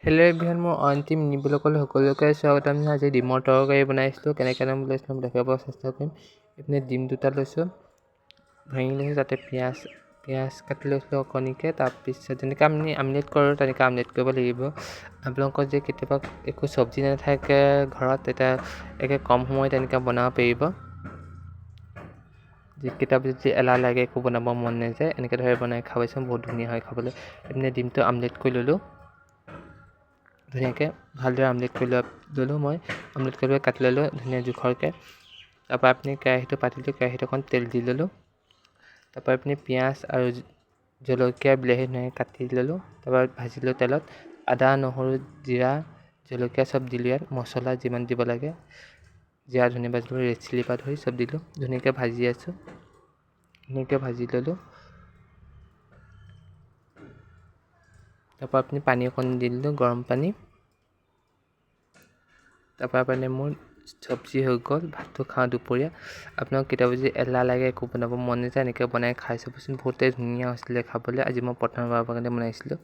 Hello' everyone, মই অন্তিম নিবলৈ সকলোকে স্বাগতম। আজি ডিমৰ তৰকাৰী বনাইছিলোঁ। কেনেকৈ বনাম বুলি লৈছিলোঁ দেখাব চেষ্টা কৰিম। এইপিনে ডিম দুটা লৈছোঁ, ভাঙি লৈছোঁ। তাতে পিঁয়াজ কাটি লৈছিলোঁ অকণিকৈ। তাৰপিছত যেনেকৈ আমি আমলেট কৰোঁ তেনেকৈ আমলেট কৰিব লাগিব। আপোনালোকৰ যে কেতিয়াবা একো চব্জি নাথাকে ঘৰত, তেতিয়া একে কম সময়ত তেনেকৈ বনাব পাৰিব। কেতিয়াবা যদি এলাহ লাগে, একো বনাব মন নাযায়, এনেকৈ ধৰে বনাই খাবচোন, বহুত ধুনীয়া হয় খাবলৈ। এইপিনে ডিমটো আমলেট কৰি ল'লোঁ ধুনীয়াকৈ, ভালদৰে আমলেট কৰি ল'লোঁ। মই আমলেট কৰি কাটি ল'লোঁ ধুনীয়া জোখৰকৈ। তাৰপৰা আপুনি কেৰাহীটো পাতিলোঁ, কেৰাহীত অকণ তেল দি ল'লোঁ। তাৰপৰা আপুনি পিঁয়াজ আৰু জলকীয়া, বিলাহী ধুনীয়াকৈ কাটি ল'লোঁ। তাৰপৰা ভাজিলোঁ তেলত। আদা, নহৰু, জিৰা, জলকীয়া চব দিলোঁ। ইয়াত মছলা যিমান দিব লাগে, জিৰা, ধনিয়া পাত, ৰেড চিলিৰ পৰা ধৰি চব দিলোঁ। ধুনীয়াকৈ ভাজি আছোঁ, ধুনীয়াকৈ ভাজি ল'লোঁ। তাৰপৰা আপুনি পানী অকণ দি দিলোঁ, গৰম পানী। তাৰপৰা মানে মোৰ চব্জি হৈ গ'ল, ভাতটো খাওঁ দুপৰীয়া। আপোনাক কেতিয়াবা যদি এলাহ লাগে, একো বনাব মন নাযায়, এনেকৈ বনাই খাই চাবচোন, বহুতেই ধুনীয়া হৈছিলে খাবলৈ। আজি মই প্ৰথমবাৰৰ কাৰণে বনাইছিলোঁ।